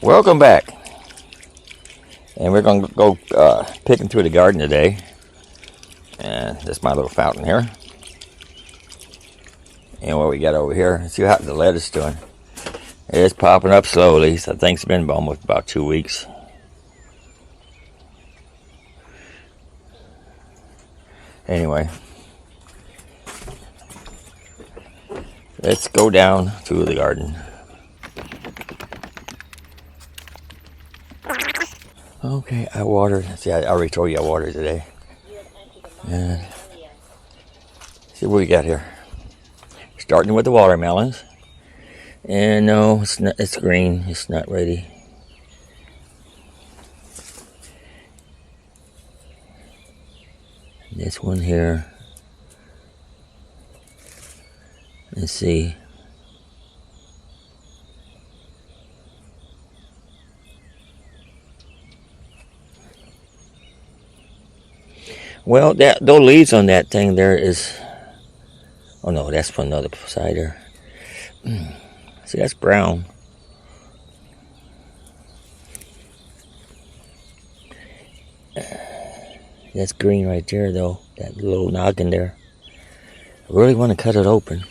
Welcome back, and we're going to go picking through the garden today. And that's my little fountain here. And what we got over here, see how the lettuce doing. It's popping up slowly, so I think it's been almost about 2 weeks. Anyway, let's go down to the garden. Okay, I watered. See, I already told you I watered today. And see what we got here. Starting with the watermelons. And no, it's not. It's green. It's not ready. This one here. Let's see. Well, those leaves on that thing there is. Oh no, that's from another side there. See, that's brown. That's green right there, though. That little noggin there. I really want to cut it open.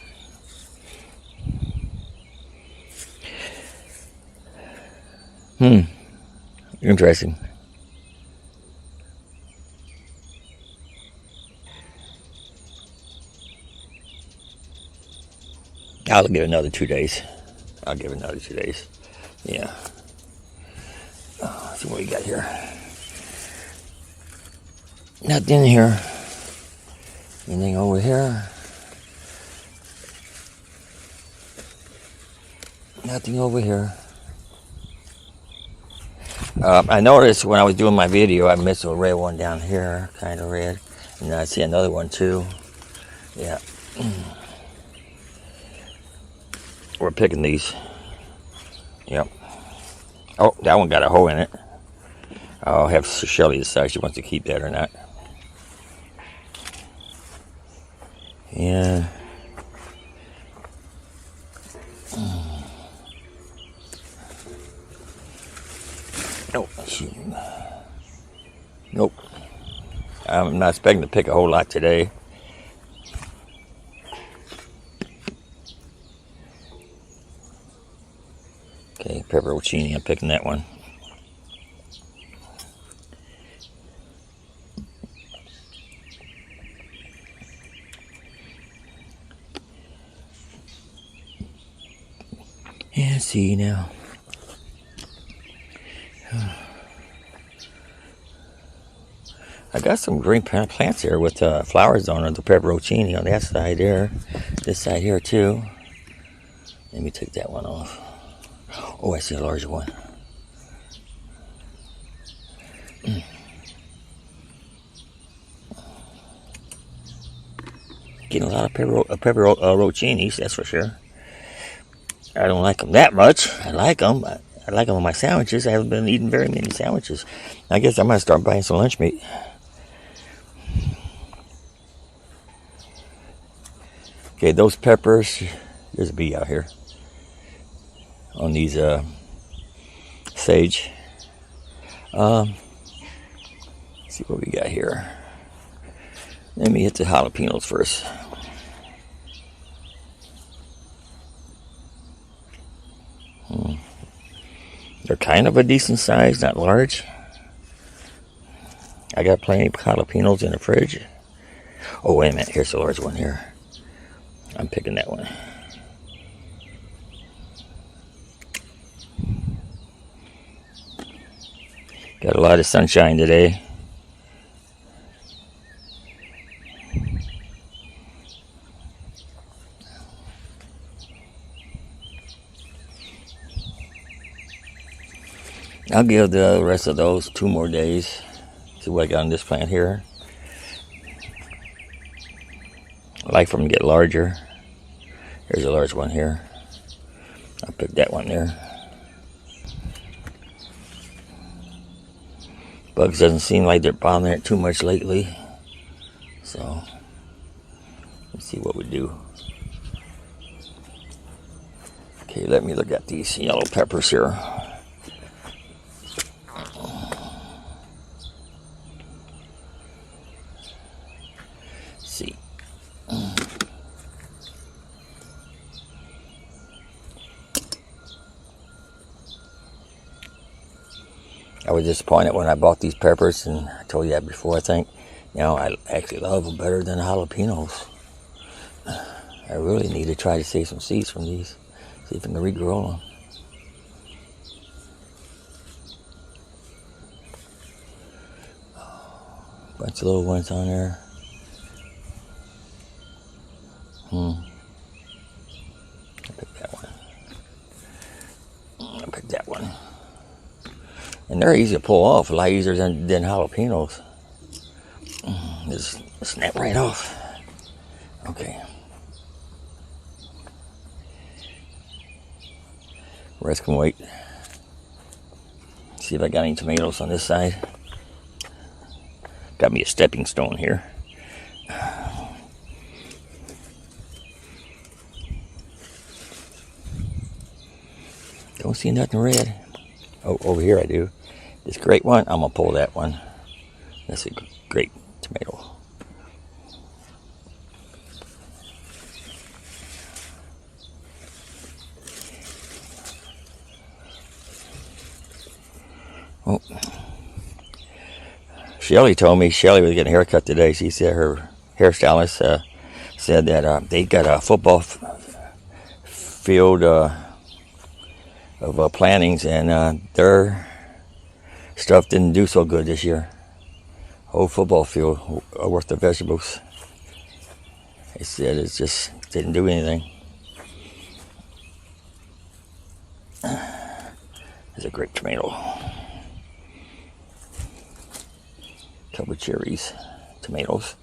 Interesting. I'll give it another 2 days. Yeah. Let's see what we got here. Nothing here. Anything over here? Nothing over here. I noticed when I was doing my video, I missed a red one down here, kind of red. And I see another one too. Yeah. We're picking these. Yep. Oh, that one got a hole in it. I'll have Shelly decide if she wants to keep that or not. Yeah. Oh, shoot. Nope. I'm not expecting to pick a whole lot today. Okay, pepperoncini, I'm picking that one. Yeah, see now. I got some green plants here with flowers on it, the pepperoncini on that side there. This side here too. Let me take that one off. Oh, I see a larger one. Getting a lot of pepperoncinis, that's for sure. I don't like them that much. I like them. I like them on my sandwiches. I haven't been eating very many sandwiches. I guess I might start buying some lunch meat. Okay, those peppers. There's a bee out here on these sage. Let's see what we got here. Let me hit the jalapenos first. They're kind of a decent size, not large. I got plenty of jalapenos in the fridge. Oh, wait a minute. Here's a large one here. I'm picking that one. Got a lot of sunshine today. I'll give the rest of those 2 more days. See what I got on this plant here. I like for them to get larger. There's a large one here. I'll pick that one there. Bugs doesn't seem like they're bothering it too much lately. So, let's see what we do. Okay, let me look at these yellow peppers here. I was disappointed when I bought these peppers, and I told you that before, I think. I actually love them better than jalapenos. I really need to try to save some seeds from these. See if I can regrow them. Bunch of little ones on there. I'll pick that one. I'll pick that one. And they're easy to pull off, a lot easier than jalapenos. Just snap right off. Okay. Rest can wait. See if I got any tomatoes on this side. Got me a stepping stone here. Don't see nothing red. Oh, over here I do. This great one, I'm gonna pull that one. That's a great tomato. Oh. Shelly told me Shelly was getting a haircut today. She said her hairstylist said that they got a football field of plantings, and their stuff didn't do so good this year. Whole football field worth of vegetables. They said it just didn't do anything. It's a great tomato. Couple of cherries, tomatoes.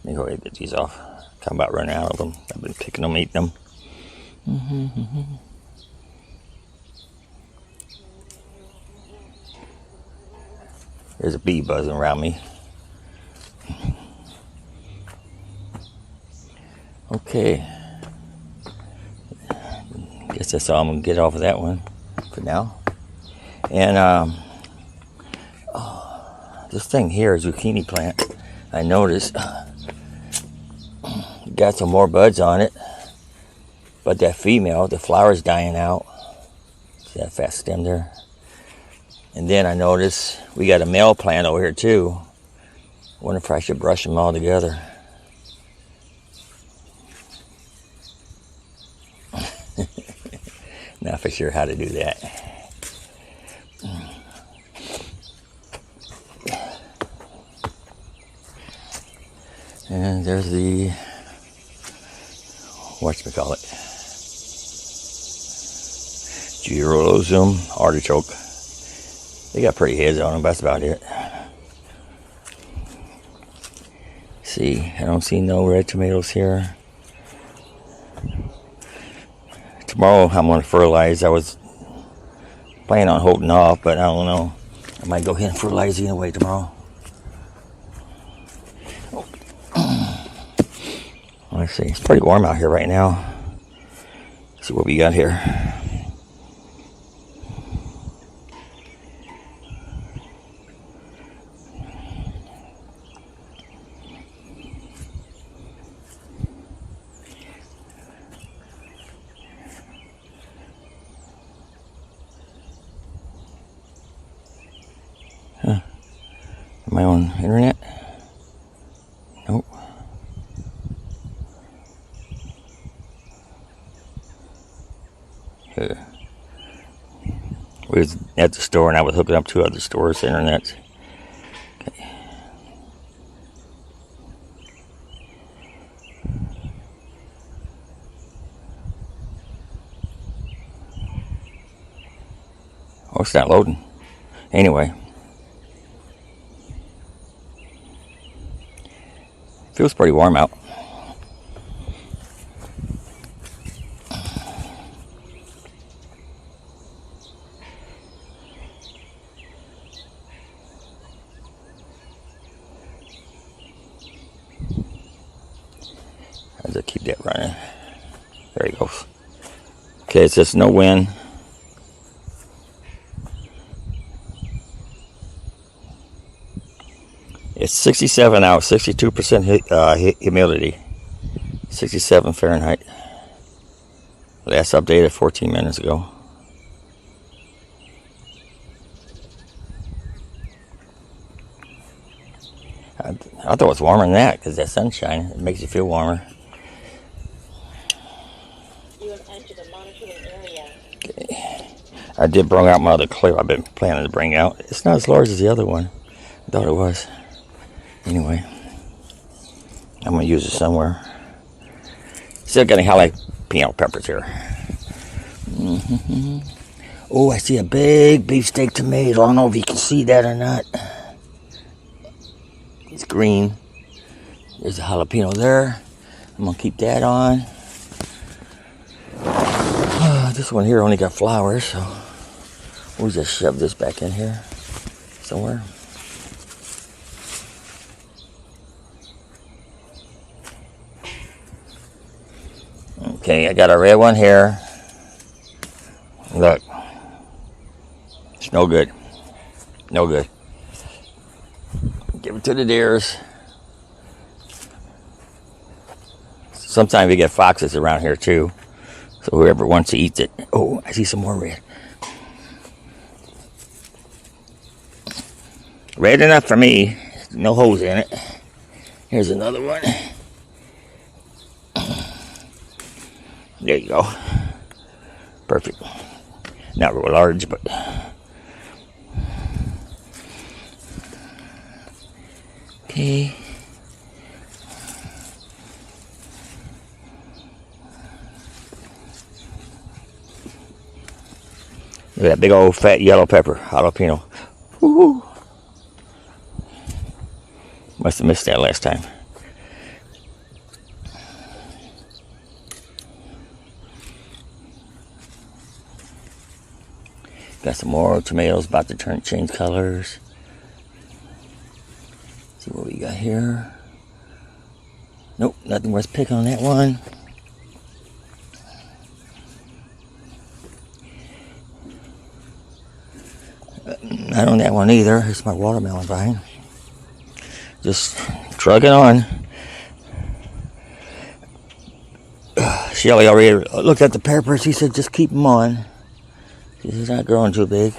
Let me go ahead and get these off. I'm about running out of them. I've been picking them, eating them. There's a bee buzzing around me. Okay. Guess that's all I'm gonna get off of that one for now. And this thing here, zucchini plant, I noticed got some more buds on it, but that female, the flower's dying out. See that fat stem there? And then I noticed we got a male plant over here too. Wonder if I should brush them all together. Not for sure how to do that. And there's the, whatchamacallit, Girolosum artichoke. They got pretty heads on them, but that's about it. See, I don't see no red tomatoes here. Tomorrow I'm going to fertilize. I was planning on holding off, but I don't know. I might go ahead and fertilize anyway tomorrow. Let's see, it's pretty warm out here right now. Let's see what we got here. Huh. Am I on internet? Nope. We was at the store and I was hooking up two other stores' internet. Okay. Oh, it's not loading. Anyway. Feels pretty warm out. I'll just keep that running. There he goes. Okay, it's just no wind. It's 67 out, 62% humidity, 67 Fahrenheit. Last updated 14 minutes ago. I thought it was warmer than that because that sunshine, it makes you feel warmer. You have entered the monitoring area. Okay. I did bring out my other clip I've been planning to bring out. It's not as large as the other one. I thought it was. Anyway, I'm going to use it somewhere. Still getting jalapeno peppers here. Mm-hmm. Oh, I see a big beefsteak tomato. I don't know if you can see that or not. It's green. There's a jalapeno there. I'm going to keep that on. This one here only got flowers, so we'll just shove this back in here somewhere. Okay, I got a red one here. Look. It's no good. No good. Give it to the deers. Sometimes we get foxes around here too. So whoever wants to eat it. Oh, I see some more red. Red enough for me. No holes in it. Here's another one. There you go. Perfect. Not real large, but... Okay. Look at that big old fat yellow pepper, jalapeno. Woo-hoo. Must have missed that last time. Got some more tomatoes about to change colors. See what we got here. Nope, nothing worth picking on that one. Not on that one either. Here's my watermelon vine. Just trucking on. Shelly already looked at the peppers. He said just keep them on. He's not growing too big.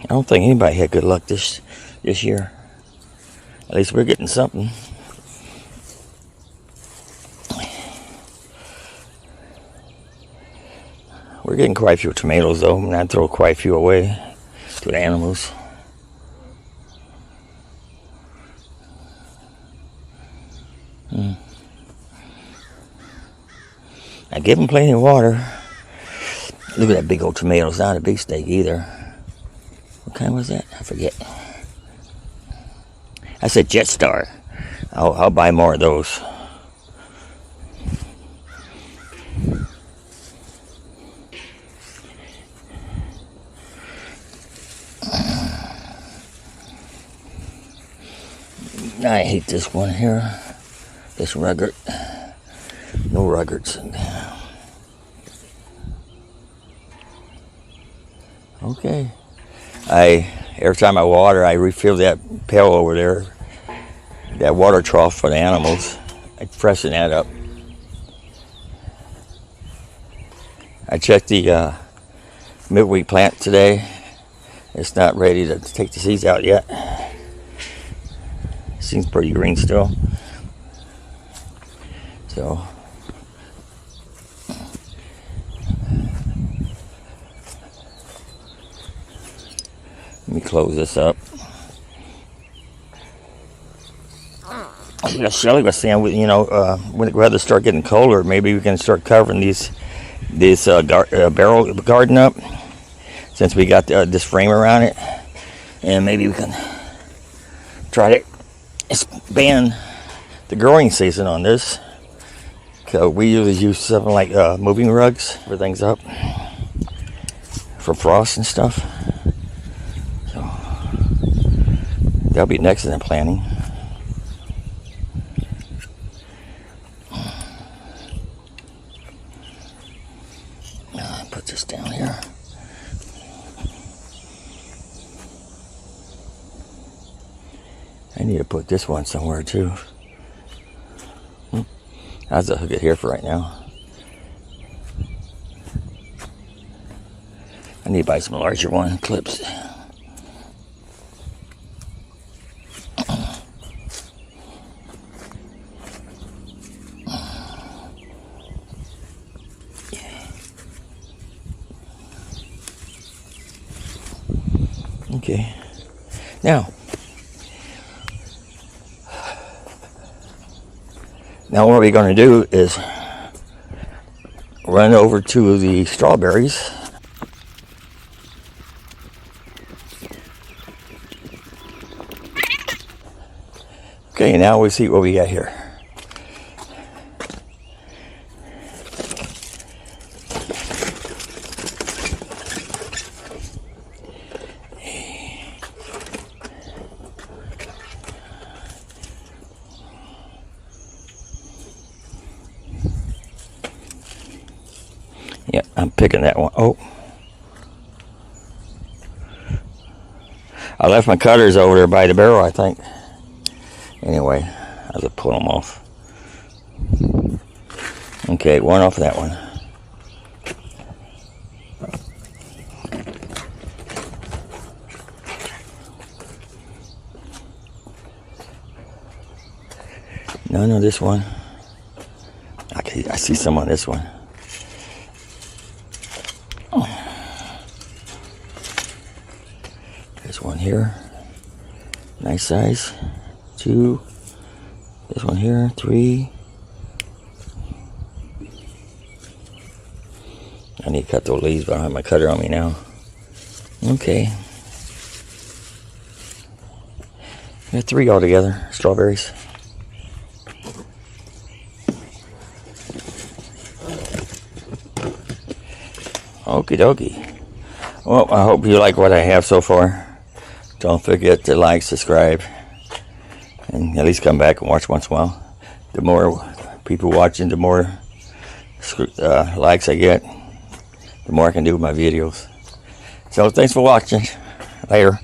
I don't think anybody had good luck this year. At least we're getting something. We're getting quite a few tomatoes though, and I'd throw quite a few away to the animals. I give them plenty of water. Look at that big old tomato. It's not a big steak either. What kind was that? I forget. I said Jet Star. I'll buy more of those. I hate this one here. This rugged. No ruggards. Okay. Every time I water, I refill that pail over there. That water trough for the animals. I freshen that up. I checked the midweek plant today. It's not ready to take the seeds out yet. Seems pretty green still. So let me close this up. Shelly was saying, when the weather start getting colder, maybe we can start covering this barrel garden up, since we got this frame around it, and maybe we can try to expand the growing season on this. So we usually use something like moving rugs for things up, for frost and stuff. So that'll be next in the planning. Put this down here. I need to put this one somewhere too. I'll just hook it here for right now. I need to buy some larger one clips. Okay. Now what we're going to do is run over to the strawberries. Okay, now we see what we got here. Yep, I'm picking that one. Oh, I left my cutters over there by the barrel, I think. Anyway, I'll just pull them off. Okay, one off that one. None of this one. Okay, I see some on this one. There's one here. Nice size. 2. This one here. 3. I need to cut those leaves, but I don't have my cutter on me now. Okay. Got 3 altogether. Strawberries. Okie dokie. Well, I hope you like what I have so far. Don't forget to like, subscribe, and at least come back and watch once in a while. The more people watching, the more likes I get, the more I can do with my videos. So thanks for watching. Later.